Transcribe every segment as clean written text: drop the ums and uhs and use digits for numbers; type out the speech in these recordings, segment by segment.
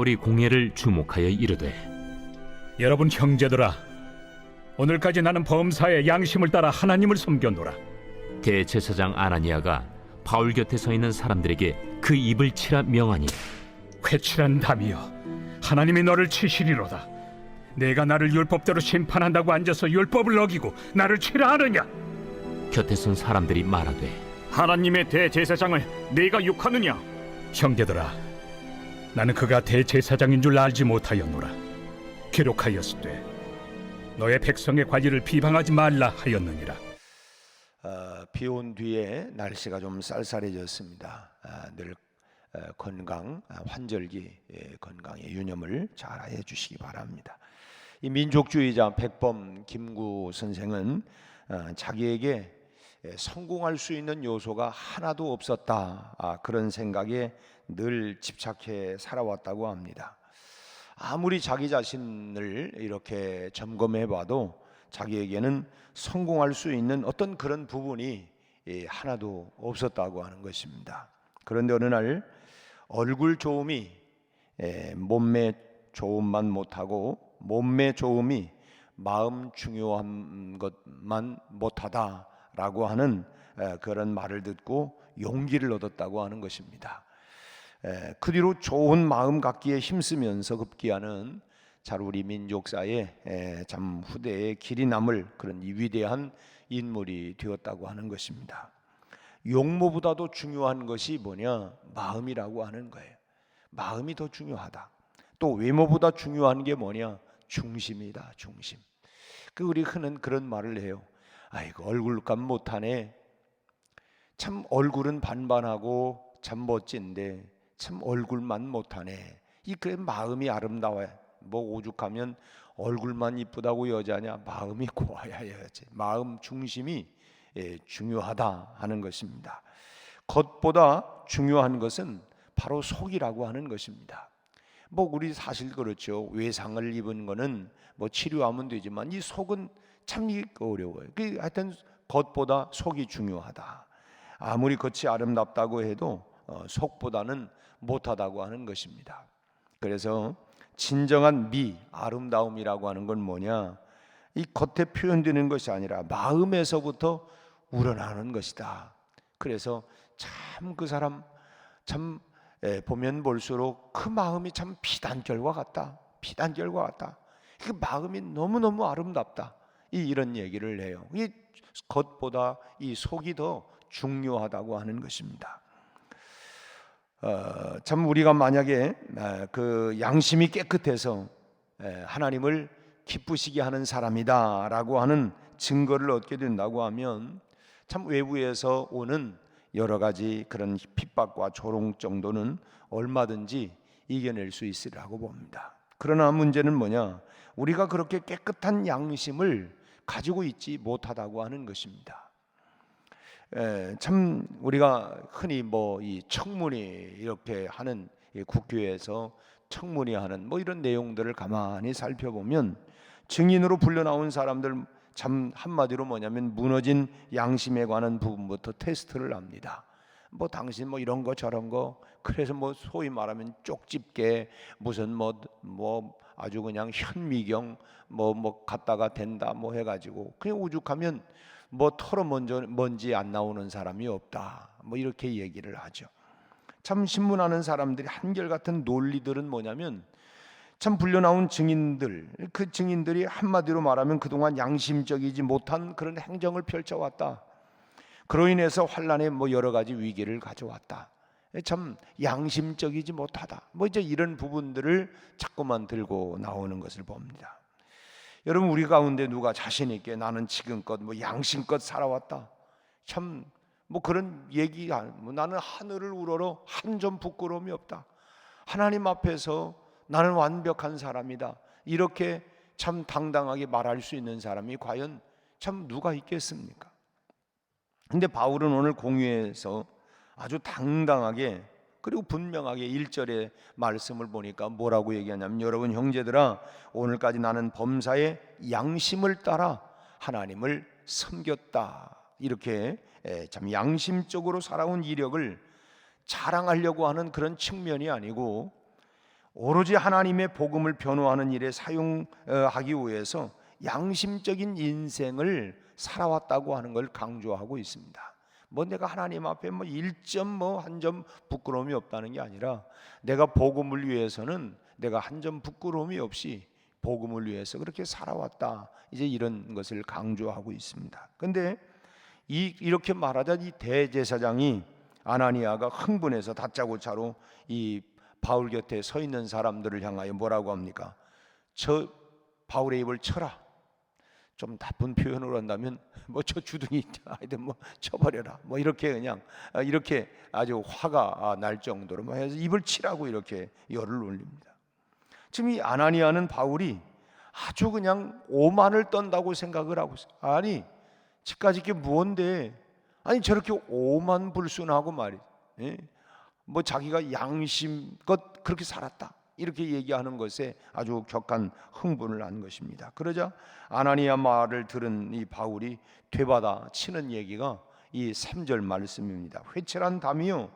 바울이 공회를 주목하여 이르되, 여러분 형제들아, 오늘까지 나는 범사의 양심을 따라 하나님을 섬겼노라. 대제사장 아나니아가 바울 곁에 서 있는 사람들에게 그 입을 치라 명하니, 회칠한 담이여, 하나님이 너를 치시리로다. 내가 나를 율법대로 심판한다고 앉아서 율법을 어기고 나를 치라 하느냐? 곁에 선 사람들이 말하되, 하나님의 대제사장을 네가 욕하느냐? 형제들아, 나는 그가 대제사장인 줄 알지 못하였노라. 기록하였으되 너의 백성의 관리를 비방하지 말라 하였느니라. 비온 뒤에 날씨가 좀 쌀쌀해졌습니다. 늘 건강, 환절기 건강에 유념을 잘해 주시기 바랍니다. 이 민족주의자 백범 김구 선생은 자기에게 성공할 수 있는 요소가 하나도 없었다, 그런 생각에 늘 집착해 살아왔다고 합니다. 아무리 자기 자신을 이렇게 점검해 봐도 자기에게는 성공할 수 있는 어떤 그런 부분이 하나도 없었다고 하는 것입니다. 그런데 어느 날 얼굴 좋음이 몸매 좋음만 못하고 몸매 좋음이 마음 중요한 것만 못하다라고 하는 그런 말을 듣고 용기를 얻었다고 하는 것입니다. 그 뒤로 좋은 마음 갖기에 힘쓰면서 급기야는 우리 민족사에 참 후대에 길이 남을 그런 위대한 인물이 되었다고 하는 것입니다. 용모보다도 중요한 것이 뭐냐? 마음이라고 하는 거예요. 마음이 더 중요하다. 또 외모보다 중요한 게 뭐냐? 중심이다. 중심. 우리 흔한 그런 말을 해요. 아이고, 얼굴값 못하네. 참 얼굴은 반반하고 참 멋진데 참 얼굴만 못하네. 그래 마음이 아름다워요. 뭐 오죽하면 얼굴만 이쁘다고 여자냐? 마음이 고와야 해야지. 마음 중심이 중요하다 하는 것입니다. 겉보다 중요한 것은 바로 속이라고 하는 것입니다. 우리 사실 그렇죠. 외상을 입은 거는 치료하면 되지만 이 속은 참 어려워요. 하여튼 겉보다 속이 중요하다. 아무리 겉이 아름답다고 해도 속보다는 못하다고 하는 것입니다. 그래서 진정한 미, 아름다움이라고 하는 건 뭐냐? 이 겉에 표현되는 것이 아니라 마음에서부터 우러나오는 것이다. 그래서 참 그 사람 참 보면 볼수록 그 마음이 참 피단결과 같다. 피단결과 같다. 그 마음이 너무너무 아름답다. 이런 얘기를 해요. 이 겉보다 이 속이 더 중요하다고 하는 것입니다. 참 우리가 만약에 그 양심이 깨끗해서 하나님을 기쁘시게 하는 사람이다라고 하는 증거를 얻게 된다고 하면 참 외부에서 오는 여러 가지 그런 핍박과 조롱 정도는 얼마든지 이겨낼 수 있으리라고 봅니다. 그러나 문제는 뭐냐? 우리가 그렇게 깨끗한 양심을 가지고 있지 못하다고 하는 것입니다. 참 우리가 흔히 이 청문회 이렇게 하는 국교에서 청문회하는 이런 내용들을 가만히 살펴보면 증인으로 불려 나온 사람들 참 한마디로 뭐냐면 무너진 양심에 관한 부분부터 테스트를 합니다. 당신 이런 거 저런 거 그래서 소위 말하면 쪽집게 무슨 아주 그냥 현미경 갖다가 된다 해가지고 그냥 오죽하면 털어 먼지 안 나오는 사람이 없다 이렇게 얘기를 하죠. 참 신문하는 사람들이 한결같은 논리들은 뭐냐면 참 불려나온 증인들, 그 증인들이 한마디로 말하면 그동안 양심적이지 못한 그런 행정을 펼쳐왔다. 그로 인해서 환란에 여러 가지 위기를 가져왔다. 참 양심적이지 못하다. 이제 이런 부분들을 자꾸만 들고 나오는 것을 봅니다. 여러분, 우리 가운데 누가 자신 있게 나는 지금껏 양심껏 살아왔다. 참 그런 얘기 나는 하늘을 우러러 한 점 부끄러움이 없다. 하나님 앞에서 나는 완벽한 사람이다. 이렇게 참 당당하게 말할 수 있는 사람이 과연 참 누가 있겠습니까? 근데 바울은 오늘 공회에서 아주 당당하게 그리고 분명하게 1절의 말씀을 보니까 뭐라고 얘기하냐면 여러분 형제들아 오늘까지 나는 범사의 양심을 따라 하나님을 섬겼다. 이렇게 참 양심적으로 살아온 이력을 자랑하려고 하는 그런 측면이 아니고 오로지 하나님의 복음을 변호하는 일에 사용하기 위해서 양심적인 인생을 살아왔다고 하는 걸 강조하고 있습니다. 뭐 내가 하나님 앞에 뭐 1점 한 점 부끄러움이 없다는 게 아니라 내가 복음을 위해서는 내가 한 점 부끄러움이 없이 복음을 위해서 그렇게 살아왔다, 이제 이런 것을 강조하고 있습니다. 근데 이렇게 말하자 이 대제사장이 아나니아가 흥분해서 다짜고짜로 이 바울 곁에 서 있는 사람들을 향하여 뭐라고 합니까? 저 바울의 입을 쳐라. 좀 나쁜 표현으로 한다면 뭐 저 주둥이 하여튼 뭐 쳐버려라, 뭐 이렇게 그냥 이렇게 아주 화가 날 정도로 뭐 해서 입을 치라고 이렇게 열을 올립니다. 지금 이 아나니아는 바울이 아주 그냥 오만을 떤다고 생각을 하고 있어요. 아니 지금까지 이게 뭔데, 아니 저렇게 오만불순하고 말이지, 뭐 자기가 양심껏 그렇게 살았다 이렇게 얘기하는 것에 아주 격한 흥분을 한 것입니다. 그러자 아나니아 말을 들은 이 바울이 되받아 치는 얘기가 이 3절 말씀입니다. 회칠한 담이요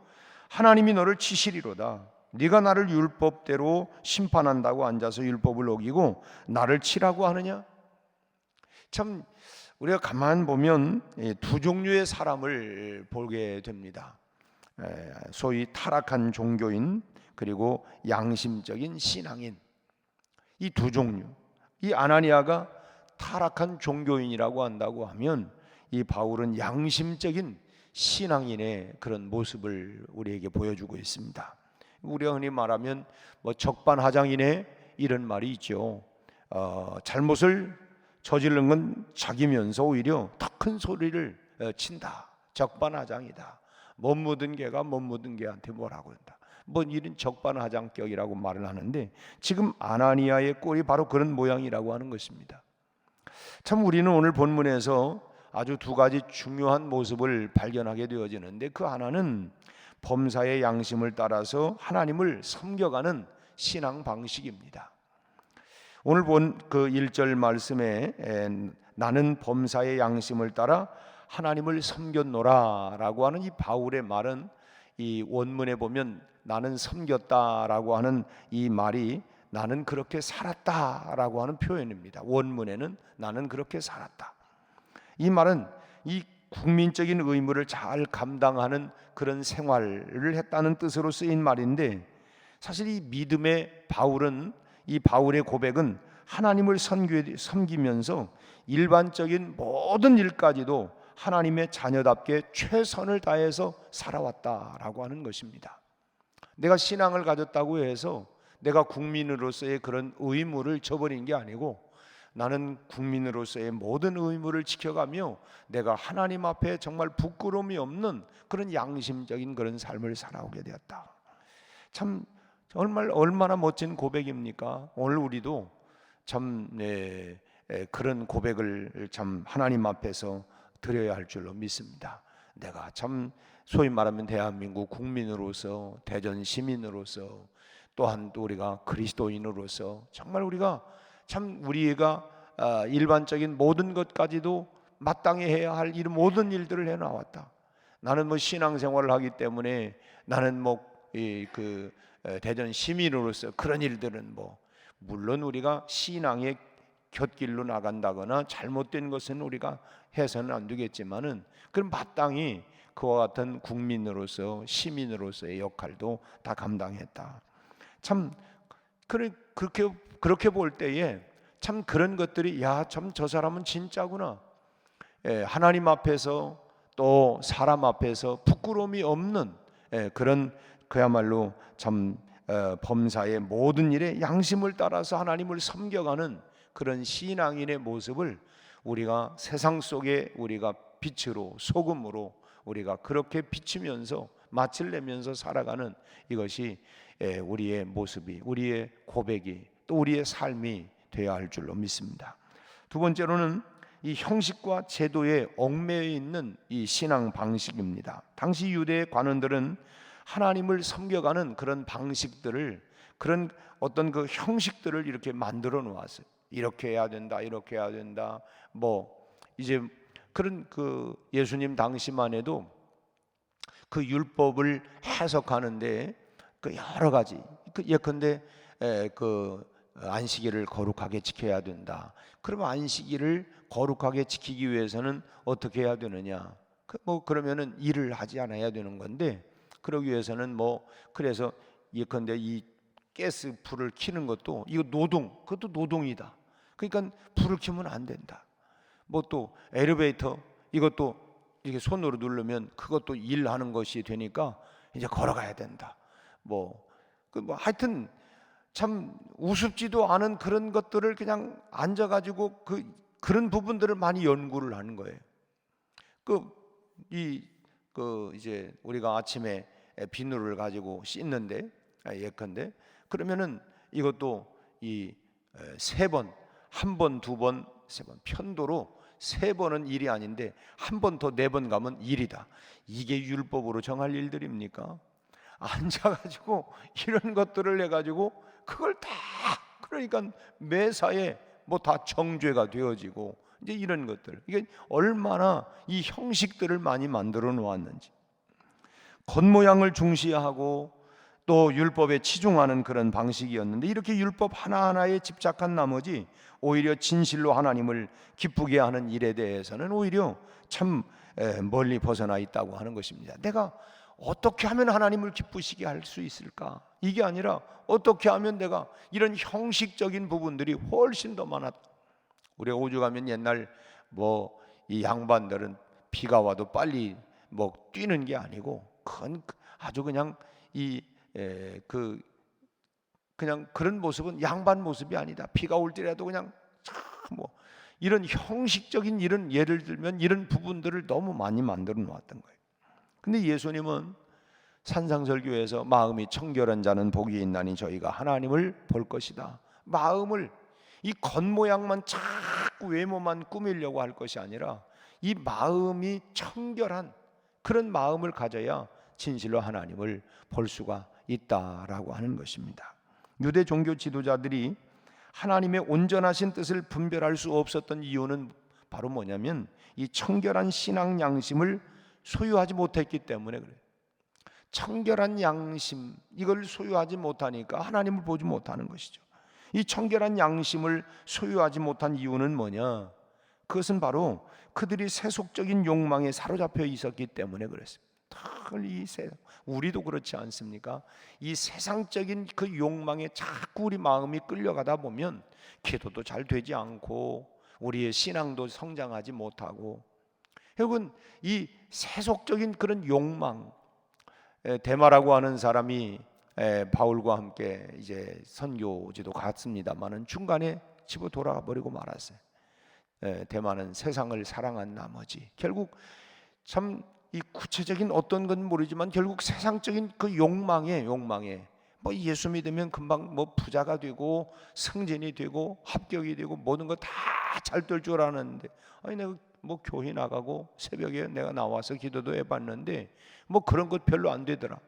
하나님이 너를 치시리로다. 네가 나를 율법대로 심판한다고 앉아서 율법을 어기고 나를 치라고 하느냐. 참 우리가 가만 보면 두 종류의 사람을 보게 됩니다. 소위 타락한 종교인 그리고 양심적인 신앙인, 이 두 종류. 이 아나니아가 타락한 종교인이라고 한다고 하면 이 바울은 양심적인 신앙인의 그런 모습을 우리에게 보여주고 있습니다. 우리가 흔히 말하면 뭐 적반하장이네 이런 말이 있죠. 잘못을 저지른 건 자기면서 오히려 더 큰 소리를 친다. 적반하장이다. 못 묻은 개가 못 묻은 개한테 뭐라고 한다. 뭐 이런 적반하장격이라고 말을 하는데 지금 아나니아의 꼴이 바로 그런 모양이라고 하는 것입니다. 참 우리는 오늘 본문에서 아주 두 가지 중요한 모습을 발견하게 되어지는데 그 하나는 범사의 양심을 따라서 하나님을 섬겨가는 신앙 방식입니다. 오늘 본 그 1절 말씀에 나는 범사의 양심을 따라 하나님을 섬겼노라라고 하는 이 바울의 말은 이 원문에 보면 나는 섬겼다라고 하는 이 말이 나는 그렇게 살았다라고 하는 표현입니다. 원문에는 나는 그렇게 살았다. 이 말은 이 국민적인 의무를 잘 감당하는 그런 생활을 했다는 뜻으로 쓰인 말인데 사실 이 믿음의 바울은 이 바울의 고백은 하나님을 섬기면서 일반적인 모든 일까지도 하나님의 자녀답게 최선을 다해서 살아왔다라고 하는 것입니다. 내가 신앙을 가졌다고 해서 내가 국민으로서의 그런 의무를 저버린 게 아니고 나는 국민으로서의 모든 의무를 지켜가며 내가 하나님 앞에 정말 부끄러움이 없는 그런 양심적인 그런 삶을 살아오게 되었다. 참 얼마나 멋진 고백입니까? 오늘 우리도 참 그런 고백을 참 하나님 앞에서 드려야 할 줄로 믿습니다. 내가 참 소위 말하면 대한민국 국민으로서 대전 시민으로서 또한 또 우리가 그리스도인으로서 정말 우리가 참 우리가 일반적인 모든 것까지도 마땅히 해야 할 이런 모든 일들을 해나왔다. 나는 뭐 신앙생활을 하기 때문에 나는 뭐 그 대전 시민으로서 그런 일들은 뭐 물론 우리가 신앙의 곁길로 나간다거나 잘못된 것은 우리가 해서는 안 되겠지만은 그럼 마땅히 그와 같은 국민으로서 시민으로서의 역할도 다 감당했다. 참 그렇게 볼 때에 참 그런 것들이 참 저 사람은 진짜구나. 하나님 앞에서 또 사람 앞에서 부끄러움이 없는 그런 그야말로 참 범사의 모든 일에 양심을 따라서 하나님을 섬겨가는 그런 신앙인의 모습을 우리가 세상 속에 우리가 빛으로 소금으로 우리가 그렇게 비추면서 맛을 내면서 살아가는 이것이 우리의 모습이, 우리의 고백이, 또 우리의 삶이 되어야 할 줄로 믿습니다. 두 번째로는 이 형식과 제도에 얽매여 있는 이 신앙 방식입니다. 당시 유대의 관원들은 하나님을 섬겨가는 그런 방식들을, 그런 어떤 그 형식들을 이렇게 만들어 놓았어요. 이렇게 해야 된다, 이렇게 해야 된다. 뭐 이제 그런 그 예수님 당시만 해도 그 율법을 해석하는데 그 여러 가지 예컨대 그 안식일을 거룩하게 지켜야 된다. 그러면 안식일을 거룩하게 지키기 위해서는 어떻게 해야 되느냐? 그러면은 일을 하지 않아야 되는 건데, 그러기 위해서는 그래서 예컨대 이 가스 불을 켜는 것도 이거 그것도 노동이다. 그러니까 불을 켜면 안 된다. 또 엘리베이터 이것도 이렇게 손으로 누르면 그것도 일하는 것이 되니까 이제 걸어가야 된다. 하여튼 참 우습지도 않은 그런 것들을 그냥 앉아가지고 그런 부분들을 많이 연구를 하는 거예요. 이제 우리가 아침에 비누를 가지고 씻는데 예컨대 그러면은 이것도 세 번, 한 번, 두 번, 세 번 편도로 세 번은 일이 아닌데 한 번 더 네 번 가면 일이다. 이게 율법으로 정할 일들입니까? 앉아가지고 이런 것들을 해가지고 그걸 다 그러니까 매사에 다 정죄가 되어지고 이제 이런 것들 이게 얼마나 이 형식들을 많이 만들어 놓았는지 겉모양을 중시하고 또 율법에 치중하는 그런 방식이었는데 이렇게 율법 하나하나에 집착한 나머지 오히려 진실로 하나님을 기쁘게 하는 일에 대해서는 오히려 참 멀리 벗어나 있다고 하는 것입니다. 내가 어떻게 하면 하나님을 기쁘시게 할 수 있을까? 이게 아니라 어떻게 하면 내가 이런 형식적인 부분들이 훨씬 더 많았다. 우리가 오죽하면 옛날 이 양반들은 비가 와도 빨리 뛰는 게 아니고 그건 아주 그냥 그냥 그런 모습은 양반 모습이 아니다. 비가 올 때라도 그냥 이런 형식적인 이런 예를 들면 이런 부분들을 너무 많이 만들어 놓았던 거예요. 근데 예수님은 산상설교에서 마음이 청결한 자는 복이 있나니 저희가 하나님을 볼 것이다. 마음을 이 겉모양만 자꾸 외모만 꾸미려고 할 것이 아니라 이 마음이 청결한 그런 마음을 가져야 진실로 하나님을 볼 수가 있다라고 하는 것입니다. 유대 종교 지도자들이 하나님의 온전하신 뜻을 분별할 수 없었던 이유는 바로 뭐냐면 이 청결한 신앙 양심을 소유하지 못했기 때문에 그래요. 청결한 양심 이걸 소유하지 못하니까 하나님을 보지 못하는 것이죠. 이 청결한 양심을 소유하지 못한 이유는 뭐냐? 그것은 바로 그들이 세속적인 욕망에 사로잡혀 있었기 때문에 그랬습니다. 우리도 그렇지 않습니까? 이 세상적인 그 욕망에 자꾸 우리 마음이 끌려가다 보면 기도도 잘 되지 않고 우리의 신앙도 성장하지 못하고 결국은 이 세속적인 그런 욕망 데마라고 하는 사람이 바울과 함께 이제 선교지도 갔습니다만은 중간에 집어 돌아가 버리고 말았어요. 데마는 세상을 사랑한 나머지 결국 참 이 구체적인 어떤 건 모르지만 결국 세상적인 그 욕망에 예수 믿으면 금방 부자가 되고 승진이 되고 합격이 되고 모든 거 다 잘 될 줄 아는데 아니 내가 교회 나가고 새벽에 내가 나와서 기도도 해봤는데 그런 것 별로 안 되더라.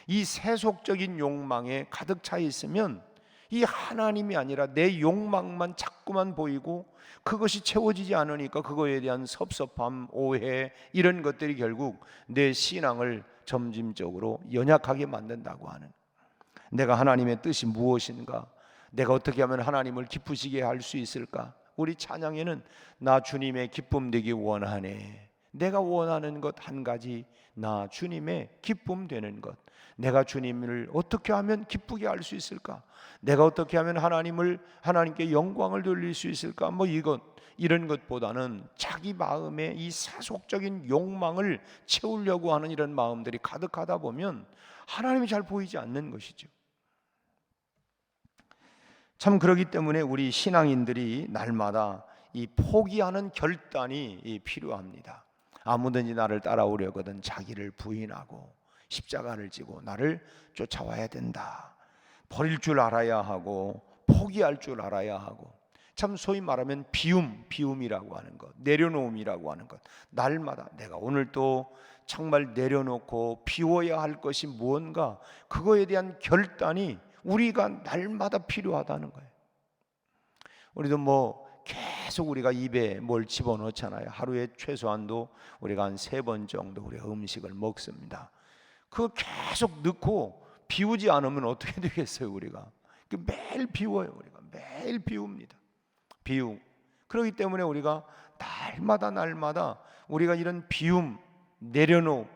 이 세속적인 욕망에 가득 차 있으면 이 하나님이 아니라 내 욕망만 자꾸만 보이고 그것이 채워지지 않으니까 그거에 대한 섭섭함, 오해 이런 것들이 결국 내 신앙을 점진적으로 연약하게 만든다고 하는 내가 하나님의 뜻이 무엇인가? 내가 어떻게 하면 하나님을 기쁘시게 할 수 있을까? 우리 찬양에는 나 주님의 기쁨 되기 원하네. 내가 원하는 것 한 가지 나 주님의 기쁨 되는 것 내가 주님을 어떻게 하면 기쁘게 할 수 있을까? 내가 어떻게 하면 하나님께 영광을 돌릴 수 있을까? 이런 것보다는 자기 마음에 이 세속적인 욕망을 채우려고 하는 이런 마음들이 가득하다 보면 하나님이 잘 보이지 않는 것이죠. 참 그렇기 때문에 우리 신앙인들이 날마다 이 포기하는 결단이 필요합니다. 아무든지 나를 따라오려거든 자기를 부인하고 십자가를 지고 나를 쫓아와야 된다. 버릴 줄 알아야 하고 포기할 줄 알아야 하고 참 소위 말하면 비움이라고 하는 것, 내려놓음이라고 하는 것 날마다 내가 오늘 또 정말 내려놓고 비워야 할 것이 무언가 그거에 대한 결단이 우리가 날마다 필요하다는 거예요. 우리도 계속 우리가 입에 뭘 집어넣잖아요. 하루에 최소한도 우리가 한 3번 정도 우리가 음식을 먹습니다. 그거 계속 넣고 비우지 않으면 어떻게 되겠어요? 우리가 매일 비워요. 우리가 매일 비웁니다. 그렇기 때문에 우리가 날마다 우리가 이런 비움, 내려놓음,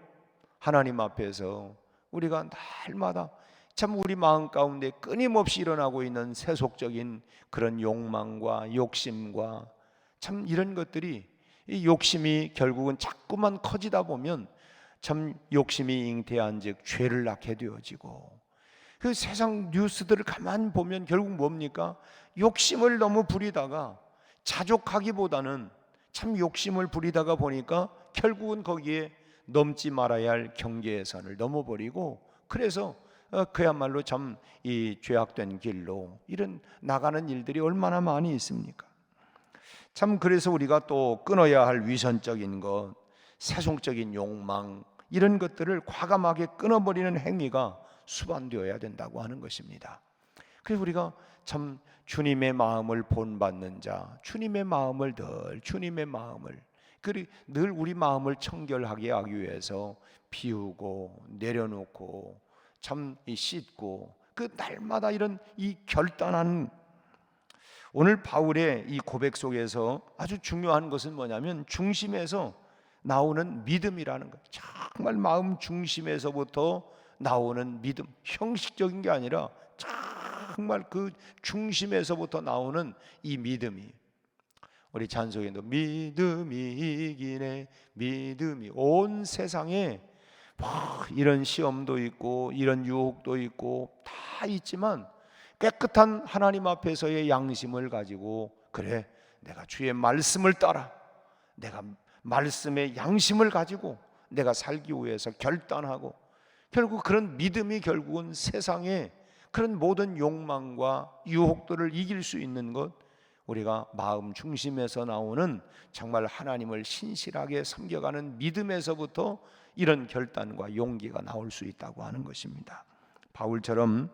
하나님 앞에서 우리가 날마다 참 우리 마음 가운데 끊임없이 일어나고 있는 세속적인 그런 욕망과 욕심과 참 이런 것들이, 이 욕심이 결국은 자꾸만 커지다 보면 참 욕심이 잉태한즉 죄를 낳게 되어지고, 그 세상 뉴스들을 가만 보면 결국 뭡니까? 욕심을 너무 부리다가, 자족하기보다는 참 욕심을 부리다가 보니까 결국은 거기에 넘지 말아야 할 경계의 선을 넘어버리고, 그래서 그야말로 참 이 죄악된 길로 이런 나가는 일들이 얼마나 많이 있습니까? 참 그래서 우리가 또 끊어야 할 위선적인 것, 세속적인 욕망, 이런 것들을 과감하게 끊어버리는 행위가 수반되어야 된다고 하는 것입니다. 그래서 우리가 참 주님의 마음을 본받는 자, 주님의 마음을 늘 우리 마음을 청결하게 하기 위해서 비우고 내려놓고 참 씻고, 그 날마다 이런 이 결단하는, 오늘 바울의 이 고백 속에서 아주 중요한 것은 뭐냐면 중심에서 나오는 믿음이라는 것. 정말 마음 중심에서부터 나오는 믿음, 형식적인 게 아니라 정말 그 중심에서부터 나오는 이 믿음이, 우리 찬송에도 믿음이 이기네, 믿음이, 온 세상에 이런 시험도 있고 이런 유혹도 있고 다 있지만 깨끗한 하나님 앞에서의 양심을 가지고, 그래 내가 주의 말씀을 따라, 내가 말씀의 양심을 가지고 내가 살기 위해서 결단하고, 결국 그런 믿음이 결국은 세상의 그런 모든 욕망과 유혹들을 이길 수 있는 것, 우리가 마음 중심에서 나오는 정말 하나님을 신실하게 섬겨가는 믿음에서부터 이런 결단과 용기가 나올 수 있다고 하는 것입니다. 바울처럼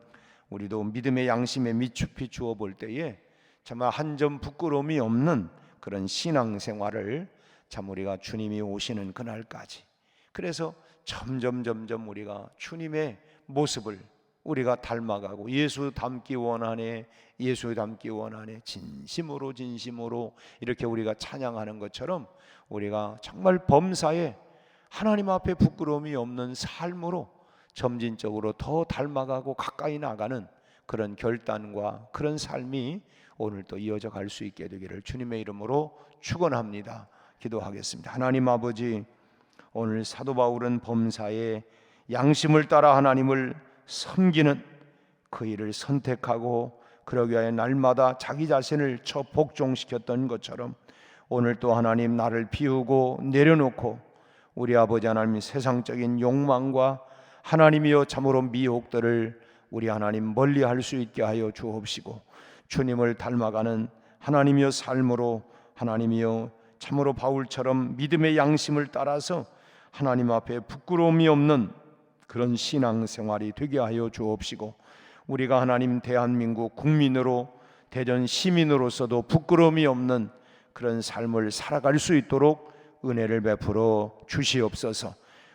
우리도 믿음의 양심에 미추피 주어 볼 때에 정말 한 점 부끄러움이 없는 그런 신앙생활을 참 우리가 주님이 오시는 그날까지, 그래서 점점 우리가 주님의 모습을 우리가 닮아가고 예수 닮기 원하네, 진심으로 이렇게 우리가 찬양하는 것처럼 우리가 정말 범사에 하나님 앞에 부끄러움이 없는 삶으로 점진적으로 더 닮아가고 가까이 나가는 그런 결단과 그런 삶이 오늘 또 이어져 갈 수 있게 되기를 주님의 이름으로 축원합니다. 기도하겠습니다. 하나님 아버지, 오늘 사도 바울은 범사에 양심을 따라 하나님을 섬기는 그 일을 선택하고 그러기 위하여 날마다 자기 자신을 복종시켰던 것처럼 오늘 또 하나님, 나를 비우고 내려놓고 우리 아버지 하나님, 세상적인 욕망과 하나님이여 참으로 미혹들을 우리 하나님 멀리할 수 있게 하여 주옵시고, 주님을 닮아가는 하나님이여 삶으로, 하나님이여 참으로 바울처럼 믿음의 양심을 따라서 하나님 앞에 부끄러움이 없는 그런 신앙생활이 되게 하여 주옵시고, 우리가 하나님 대한민국 국민으로, 대전 시민으로서도 부끄러움이 없는 그런 삶을 살아갈 수 있도록 은혜를 베풀어 주시옵소서.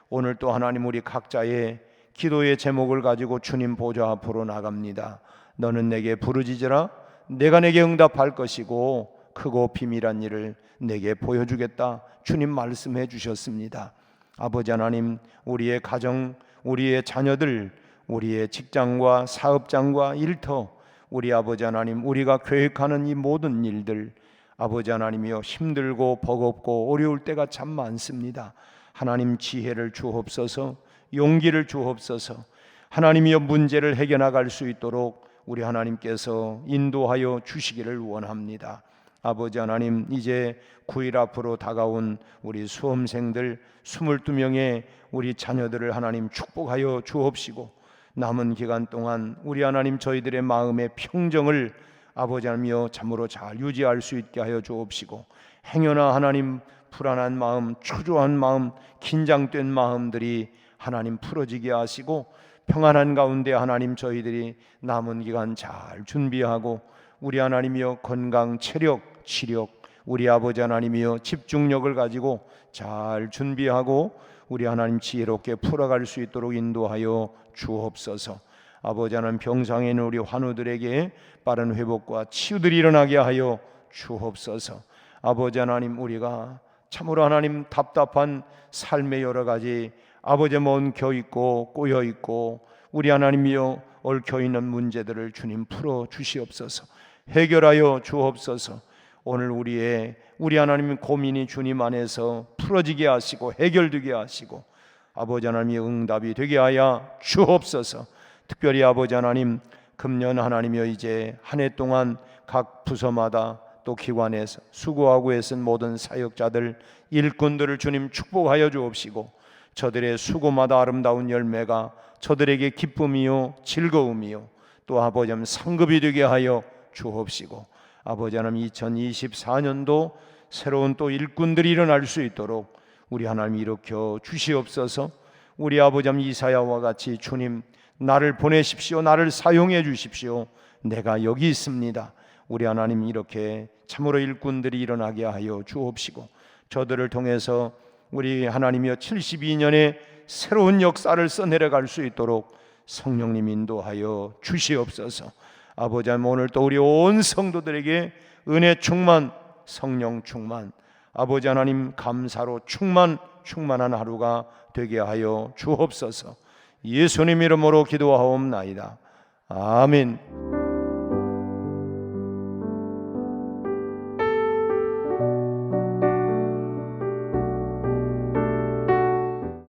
오늘 또 하나님, 우리 각자의 기도의 제목을 가지고 주님 보좌 앞으로 나갑니다. 너는 내게 부르짖으라, 내가 내게 응답할 것이고 크고 비밀한 일을 내게 보여주겠다, 주님 말씀해 주셨습니다. 아버지 하나님, 우리의 가정, 우리의 자녀들, 우리의 직장과 사업장과 일터, 우리 아버지 하나님, 우리가 계획하는 이 모든 일들, 아버지 하나님이여 힘들고 버겁고 어려울 때가 참 많습니다. 하나님, 지혜를 주옵소서, 용기를 주옵소서. 하나님이여 문제를 해결나갈 수 있도록 우리 하나님께서 인도하여 주시기를 원합니다. 아버지 하나님, 이제 9일 앞으로 다가온 우리 수험생들 22명의 우리 자녀들을 하나님 축복하여 주옵시고, 남은 기간 동안 우리 하나님, 저희들의 마음의 평정을 아버지 하나님이여 참으로 잘 유지할 수 있게 하여 주옵시고, 행여나 하나님 불안한 마음, 초조한 마음, 긴장된 마음들이 하나님 풀어지게 하시고, 평안한 가운데 하나님 저희들이 남은 기간 잘 준비하고, 우리 하나님이여 건강, 체력, 치력, 우리 아버지 하나님이여 집중력을 가지고 잘 준비하고 우리 하나님 지혜롭게 풀어갈 수 있도록 인도하여 주옵소서. 아버지 하나님, 병상에 있는 우리 환우들에게 빠른 회복과 치유들이 일어나게 하여 주옵소서. 아버지 하나님, 우리가 참으로 하나님 답답한 삶의 여러 가지 아버지 엉켜 있고 꼬여 있고 우리 하나님이여 얽혀 있는 문제들을 주님 풀어 주시옵소서. 해결하여 주옵소서. 오늘 우리 하나님 고민이 주님 안에서 풀어지게 하시고 해결되게 하시고 아버지 하나님의 응답이 되게 하여 주옵소서. 특별히 아버지 하나님, 금년 하나님이여 이제 한 해 동안 각 부서마다 또 기관에서 수고하고 애쓴 모든 사역자들, 일꾼들을 주님 축복하여 주옵시고 저들의 수고마다 아름다운 열매가 저들에게 기쁨이요 즐거움이요 또 아버지 하나님 상급이 되게 하여 주옵시고 아버지 하나님 2024년도 새로운 또 일꾼들이 일어날 수 있도록 우리 하나님 일으켜 주시옵소서. 우리 아버지 하나님 이사야와 같이 주님 나를 보내십시오, 나를 사용해 주십시오, 내가 여기 있습니다. 우리 하나님 이렇게 참으로 일꾼들이 일어나게 하여 주옵시고 저들을 통해서 우리 하나님이여 72년의 새로운 역사를 써내려갈 수 있도록 성령님 인도하여 주시옵소서. 아버지 하나님, 오늘 또 우리 온 성도들에게 은혜 충만, 성령 충만, 아버지 하나님 감사로 충만한 하루가 되게 하여 주옵소서. 예수님 이름으로 기도하옵나이다. 아멘.